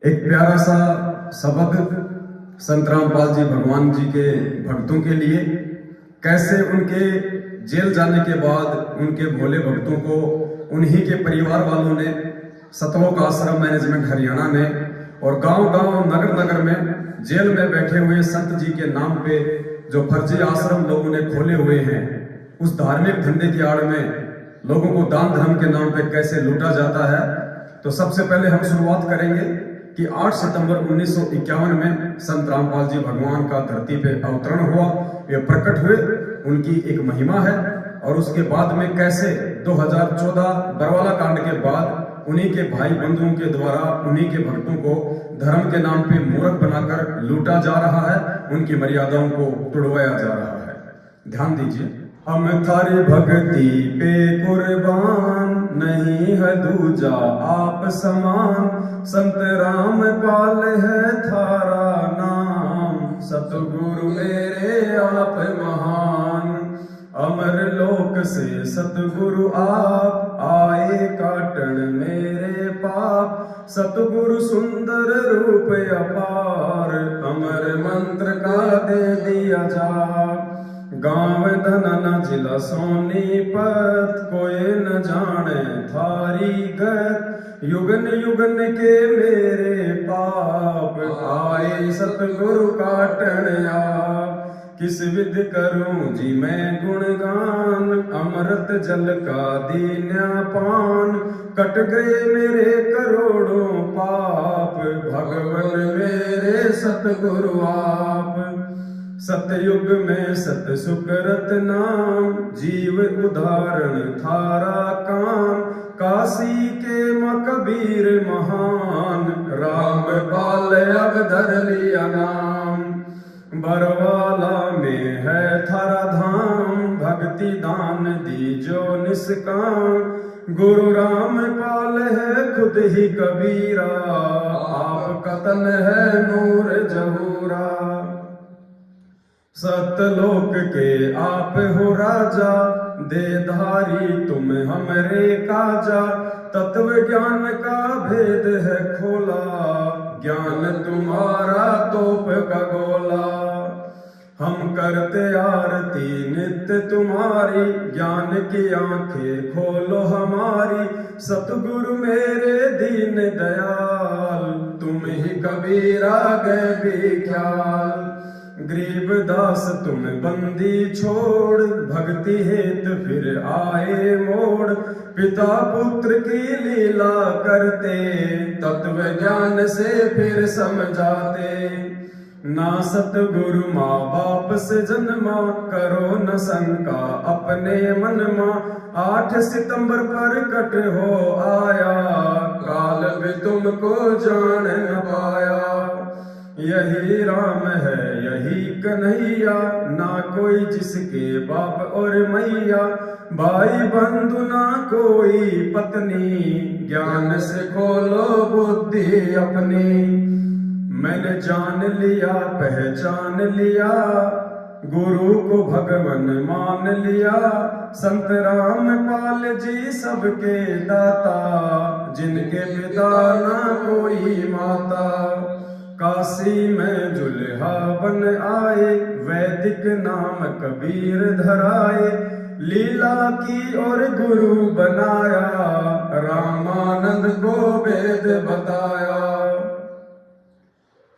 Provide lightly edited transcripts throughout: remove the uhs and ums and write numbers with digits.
एक प्यारा सा शब्द संत रामपाल जी भगवान जी के भक्तों के लिए, कैसे उनके जेल जाने के बाद उनके भोले भक्तों को उन्हीं के परिवार वालों ने सतलोक आश्रम मैनेजमेंट हरियाणा में और गांव-गांव नगर नगर में जेल में बैठे हुए संत जी के नाम पे जो फर्जी आश्रम लोगों ने खोले हुए हैं, उस धार्मिक धंधे की आड़ में लोगों को दान धर्म के नाम पे कैसे लूटा जाता है। तो सबसे पहले हम शुरुआत करेंगे कि 8 सितंबर 1951 में संत रामपाल जी भगवान का धरती पे अवतरण हुआ, ये प्रकट हुए, उनकी एक महिमा है। और उसके बाद में कैसे 2014 बरवाला कांड के बाद उन्हीं के भाई बंधुओं के द्वारा उन्हीं के भक्तों को धर्म के नाम पे मूर्ख बनाकर लूटा जा रहा है, उनकी मर्यादाओं को तोड़वाया जा रहा है। ध्यान दीजिए। हम थारी भक्ति पे कुर्बान, नहीं है दूजा आप समान, संत रामपाल है थारा नाम, सतगुरु मेरे आप महान। अमर लोक से सतगुरु आप आए, काटन मेरे पाप, सतगुरु सुंदर रूप अपार, अमर मंत्र का दे दिया जाप। गांव धनना जिला सोनीपत, कोई न जाने थारी गत, युगन युगन के मेरे पाप, आए सतगुरु काटन आप। किस विध करूं जी मैं गुणगान, अमृत जल का दीन्या पान, कट गए मेरे करोड़ों पाप, भगवन मेरे सतगुरु आप। सतयुग में सत सुकरत नाम, जीव उदाहरण थारा काम, काशी के कबीर महान, रामपाल अब धर लिया नाम। बरवाला में है थारा धाम, भक्ति दान दीजो निष्काम, गुरु रामपाल है खुद ही कबीरा, आप कतन है नूर जहूरा। सतलोक के आप हो राजा, देधारी तुम हमरे काजा, तत्व ज्ञान का भेद है खोला, ज्ञान तुम्हारा तोप का गोला। हम करते आरती नित्य तुम्हारी, ज्ञान की आंखें खोलो हमारी, सतगुरु मेरे दीन दयाल, तुम ही कबीरा गए बेख्याल। गरीबदास तुम बंदी छोड़, भक्ति हेत फिर आए मोड़, पिता पुत्र की लीला करते, तत्व ज्ञान से फिर समझाते। ना सतगुरु माँ बाप से जन्मा, करो न शंका अपने मन माँ, 8 सितंबर पर कट हो आया, काल भी तुमको जान न पाया। यही राम है यही कन्हैया, ना कोई जिसके बाप और मैया, भाई बंधु ना कोई पत्नी, ज्ञान से खोलो बुद्धि अपनी। मैंने जान लिया पहचान लिया, गुरु को भगवान मान लिया, संत रामपाल जी सबके दाता, जिनके पिता ना कोई माता। काशी में जुल्हा बन आए, वैदिक नाम कबीर धराए, लीला की और गुरु बनाया, रामानंद को वेद बताया।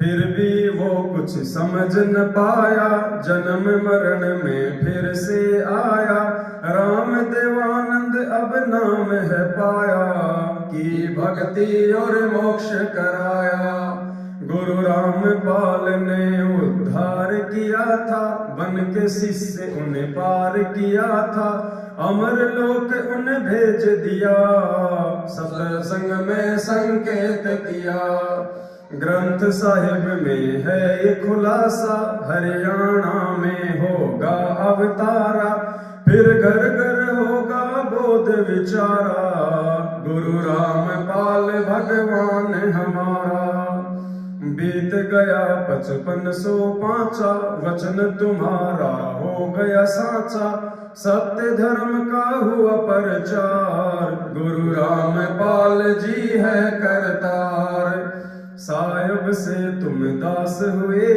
फिर भी वो कुछ समझ न पाया, जन्म मरण में फिर से आया, राम देवानंद अब नाम है पाया, की भक्ति और मोक्ष कराया। गुरु रामपाल ने उद्धार किया था, बन के शिष्य उन्हें पार किया था, अमर लोक उन्हें भेज दिया, सत्संग में संकेत किया। ग्रंथ साहिब में है ये खुलासा, हरियाणा में होगा अवतारा, फिर घर घर होगा बोध विचारा, गुरु रामपाल भगवान हमारा। बीत गया 5505, वचन तुम्हारा हो गया साचा, सत्य धर्म का हुआ प्रचार, गुरु रामपाल जी है करतार। साहिब से तुम दास हुए,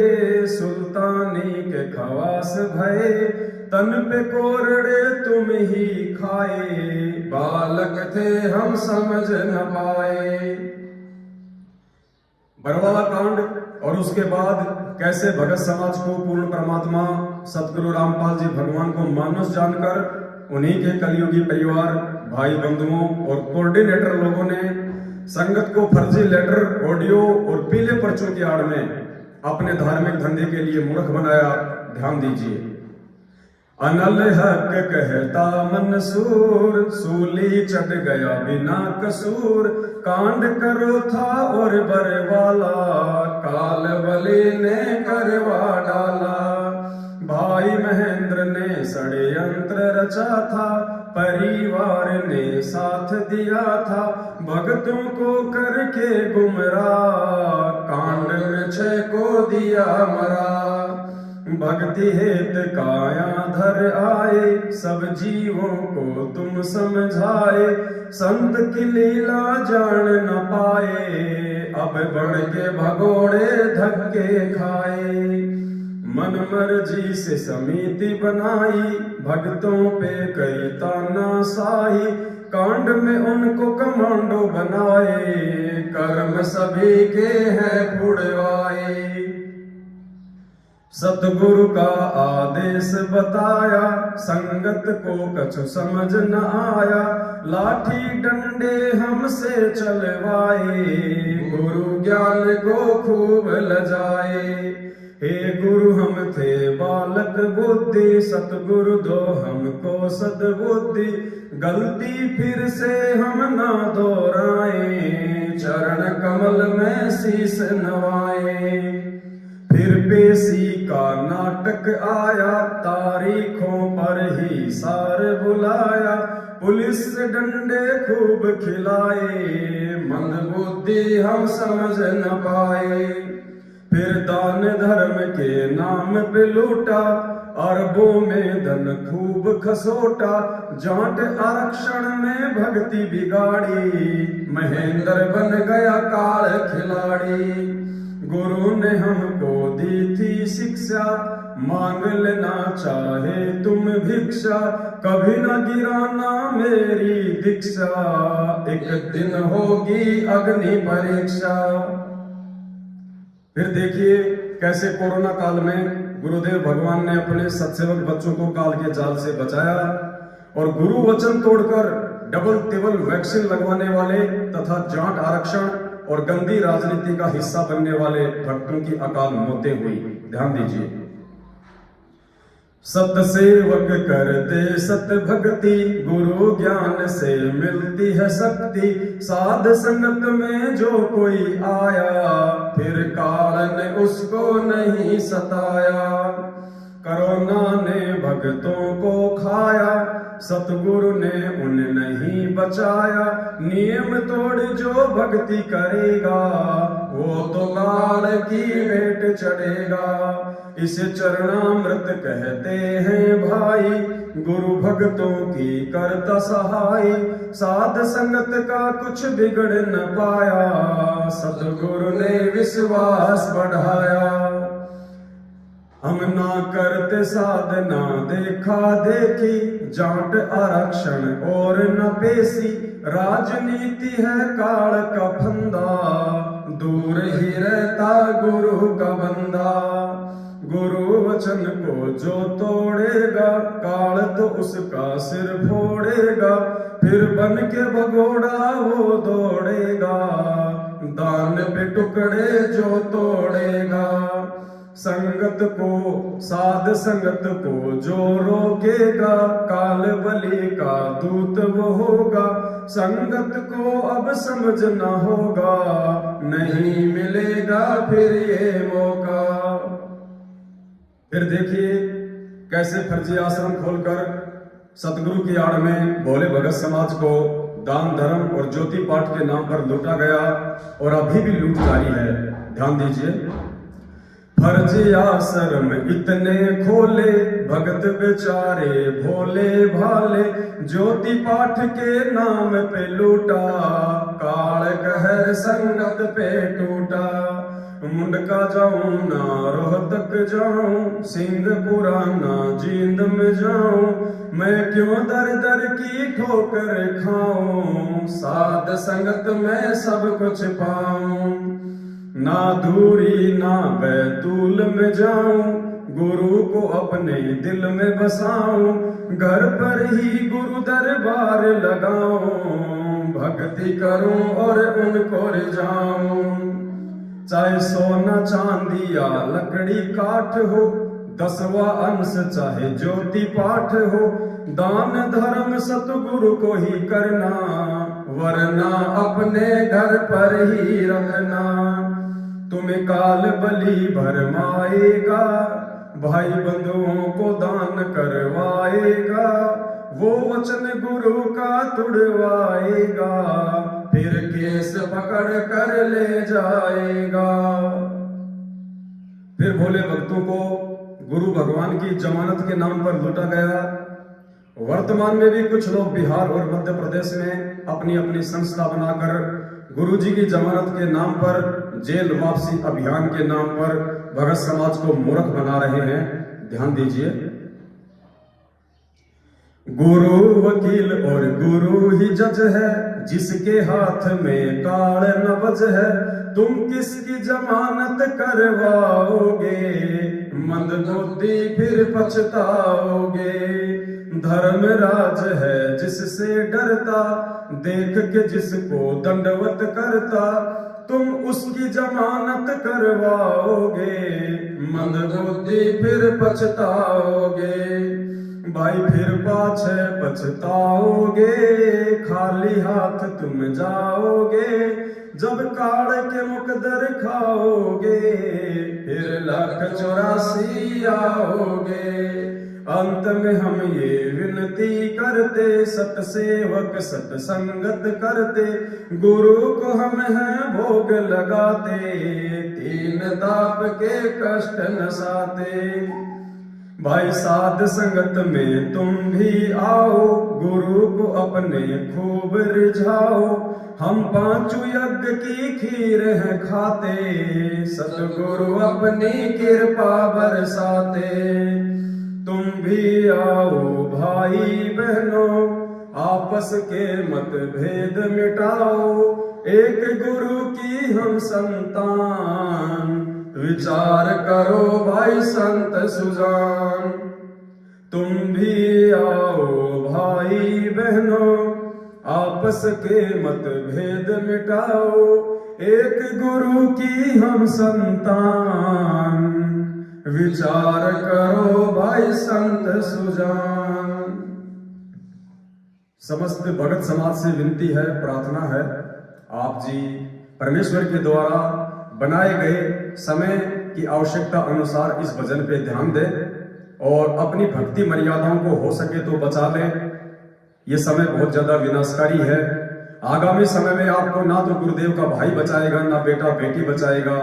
सुल्तानी के खवास भये, तन पे कोरड़े तुम ही खाए, बालक थे हम समझ न पाए। बरवाला कांड और उसके बाद कैसे भगत समाज को पूर्ण परमात्मा सतगुरु रामपाल जी भगवान को मानस जानकर उन्हीं के कलयुगी परिवार, भाई बंधुओं और कोऑर्डिनेटर लोगों ने संगत को फर्जी लेटर, ऑडियो और पीले पर्चों की आड़ में अपने धार्मिक धंधे के लिए मूर्ख बनाया। ध्यान दीजिए। अनल हक कहता मंसूर, सूली चढ़ गया बिना कसूर, कांड करो था और बरवाला, काल बली ने करवा डाला। भाई महेंद्र ने षड्यंत्र रचा था, परिवार ने साथ दिया था, भक्तों को करके गुमराह, कांड में 6 को दिया मरा। भक्ति हेत काया धर आए, सब जीवों को तुम समझाए, संत की लीला जान न पाए, अब बढ़ के भगोड़े धक्के खाए। मन मर्जी से समिति बनाई, भक्तों पे कई तानाशाही, कांड में उनको कमांडो बनाए, कर्म सभी के हैं पुड़वाए। सतगुरु का आदेश बताया, संगत को कछु समझ न आया, लाठी डंडे हमसे चलवाए, गुरु ज्ञान को खूब लजाए। हे गुरु हम थे बालक बुद्धि, सतगुरु दो हमको सद्बुद्धि, गलती फिर से हम ना दोहराए, चरण कमल में शीश नवाए। फिर पेशी का नाटक आया, तारीखों पर ही सार बुलाया, पुलिस से डंडे खूब खिलाए, मंदबुद्धि हम समझ न पाए। फिर दान धर्म के नाम पे लूटा, अरबों में धन खूब खसोटा, जाट आरक्षण में भक्ति बिगाड़ी, महेंद्र बन गया काल खिलाड़ी। गुरु ने हमको दी थी शिक्षा, मांग लेना चाहे तुम भिक्षा, कभी न गिराना मेरी दीक्षा, एक दिन होगी अग्नि परीक्षा। फिर देखिए कैसे कोरोना काल में गुरुदेव भगवान ने अपने सत्सेवक बच्चों को काल के जाल से बचाया और गुरु वचन तोड़कर डबल टिबल वैक्सीन लगवाने वाले तथा जाट आरक्षण और गंदी राजनीति का हिस्सा बनने वाले भक्तों की अकाल मौतें हुई। ध्यान दीजिए। सत सेवक करते सत भक्ति, गुरु ज्ञान से मिलती है शक्ति, साध संगत में जो कोई आया, फिर काल ने उसको नहीं सताया। कोरोना ने भक्तों को खाया, सतगुरु ने उन्हें नहीं बचाया, नियम तोड़ जो भक्ति करेगा, वो तो काल की भेंट चढ़ेगा। इसे चरणामृत कहते हैं भाई, गुरु भक्तों की करता सहाय, साध संगत का कुछ बिगड़ न पाया, सतगुरु ने विश्वास बढ़ाया। हम ना करते साधना देखा देखी, जाट आरक्षण और न पेशी, राजनीति है काल का फंदा, दूर ही रहता गुरु का बंदा। गुरु वचन को जो तोड़ेगा, काल तो उसका सिर फोड़ेगा, फिर बन के भगोड़ा वो दौड़ेगा, दान पे टुकड़े जो तोड़ेगा। संगत को साध संगत को जो रोकेगा, काल बलि का दूत वो होगा, संगत को अब समझना होगा, नहीं मिलेगा फिर ये मौका। फिर देखिए कैसे फर्जी आश्रम खोलकर सतगुरु की आड़ में भोले भगत समाज को दान धर्म और ज्योति पाठ के नाम पर लूटा गया और अभी भी लूट जारी है। ध्यान दीजिए। फर्ज आश्रम इतने खोले, भगत बेचारे भोले भाले, ज्योति पाठ के नाम पे लूटा, काल कहर संगत पे टूटा। मुंडका जाऊं ना रोहतक जाऊं, सिंहपुरा ना जींद में जाऊं, मैं क्यों दर दर की ठोकर खाऊं, साध संगत में सब कुछ पाऊं। ना दूरी ना बैतूल में जाऊं, गुरु को अपने दिल में बसाऊं, घर पर ही गुरु दरबार लगाऊं, भक्ति करूं और उनको रिझाऊं। चाहे सोना चांदी या लकड़ी काठ हो, 10वां अंश चाहे ज्योति पाठ हो, दान धर्म सतगुरु को ही करना, वरना अपने घर पर ही रखना। तुम्हें काल बलि भरमाएगा, भाई बंधुओं को दान करवाएगा, वो वचन गुरु का तुड़वाएगा, फिर केस पकड़ कर ले जाएगा। फिर भोले भक्तों को गुरु भगवान की जमानत के नाम पर लूटा गया। वर्तमान में भी कुछ लोग बिहार और मध्य प्रदेश में अपनी अपनी संस्था बनाकर गुरु जी की जमानत के नाम पर, जेल वापसी अभियान के नाम पर भगत समाज को मूर्ख बना रहे हैं। ध्यान दीजिए, गुरु वकील और गुरु ही जज है, जिसके हाथ में काल नबज है, तुम किसकी जमानत करवाओगे, मंदबुद्धि फिर पछताओगे। धर्मराज है जिससे डरता, देख के जिसको दंडवत करता, तुम उसकी जमानत करवाओगे, मंदबुद्धि फिर पछताओगे। भाई फिर पाछे पछताओगे, खाली हाथ तुम जाओगे, जब काल के मुकदर खाओगे, फिर 1,84 आओगे। अंत में हम ये विनती करते, सतसेवक सतसंगत करते, गुरु को हम हैं भोग लगाते, 3 दाप के कष्ट नसाते। भाई साध संगत में तुम भी आओ, गुरु को अपने खूब रिझाओ, हम 5 यज्ञ की खीर है खाते, सतगुरु अपनी कृपा बरसाते। तुम भी आओ भाई बहनों, आपस के मतभेद मिटाओ, एक गुरु की हम संतान, विचार करो भाई संत सुजान। तुम भी आओ भाई बहनों, आपस के मतभेद मिटाओ, एक गुरु की हम संतान, विचार करो भाई संत सुजान। समस्त भगत समाज से विनती है, प्रार्थना है, आप जी परमेश्वर के द्वारा बनाए गए समय की आवश्यकता अनुसार इस भजन पे ध्यान दें और अपनी भक्ति मर्यादाओं को हो सके तो बचा लें। ये समय बहुत ज्यादा विनाशकारी है। आगामी समय में आपको ना तो गुरुदेव का भाई बचाएगा, ना बेटा बेटी बचाएगा,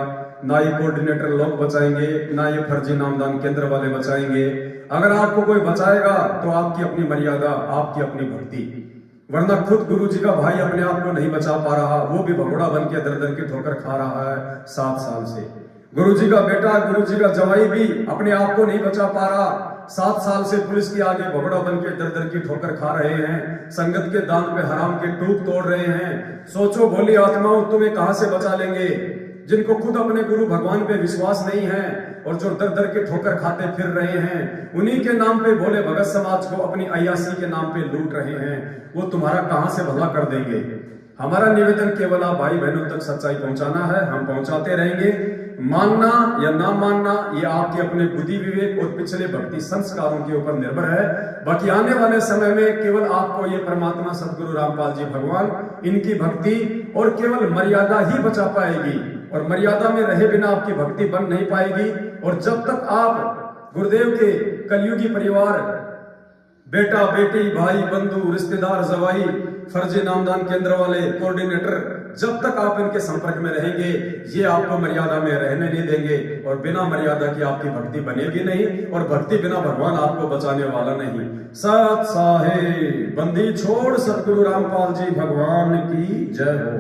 ना ये कोऑर्डिनेटर लोग बचाएंगे, ना ये फर्जी नामदान केंद्र वाले बचाएंगे। अगर आपको कोई बचाएगा तो आपकी अपनी मर्यादा, आपकी अपनी भक्ति, वरना खुद गुरु जी का भाई अपने आप को नहीं बचा पा रहा, वो भी भगोड़ा बन के दर दर की ठोकर खा रहा है 7 साल से। गुरु जी का बेटा, गुरु जी का जवाई भी अपने आप को नहीं बचा पा रहा, 7 साल से पुलिस के आगे भगोड़ा बन के दर दर की ठोकर खा रहे हैं, संगत के दान पे हराम के टूक तोड़ रहे हैं। सोचो भोली आत्माओं, तुम्हें कहां से बचा लेंगे, जिनको खुद अपने गुरु भगवान पे विश्वास नहीं है और जो दर दर के ठोकर खाते फिर रहे हैं, उन्हीं के नाम पे भोले भगत समाज को अपनी अय्यासी के नाम पे लूट रहे हैं, वो तुम्हारा कहां से भला कर देंगे। हमारा निवेदन केवल आप भाई बहनों तक सच्चाई पहुंचाना है, हम पहुंचाते रहेंगे। मानना या ना मानना ये आपके अपने बुद्धि विवेक और पिछले भक्ति संस्कारों के ऊपर निर्भर है। बाकी आने वाले समय में केवल आपको ये परमात्मा सदगुरु रामपाल जी भगवान, इनकी भक्ति और केवल मर्यादा ही बचा पाएगी, और मर्यादा में रहे बिना आपकी भक्ति बन नहीं पाएगी। और जब तक आप गुरुदेव के कलयुगी परिवार, बेटा बेटी भाई बंधु रिश्तेदार जवाई, फर्जी नामदान केंद्र वाले, कोऑर्डिनेटर जब तक आप इनके संपर्क में रहेंगे ये आपको मर्यादा में रहने नहीं देंगे और बिना मर्यादा की आपकी भक्ति बनेगी नहीं और भक्ति बिना भगवान आपको बचाने वाला नहीं। सत साहे बंदी छोड़ सतगुरु रामपाल जी भगवान की जय हो।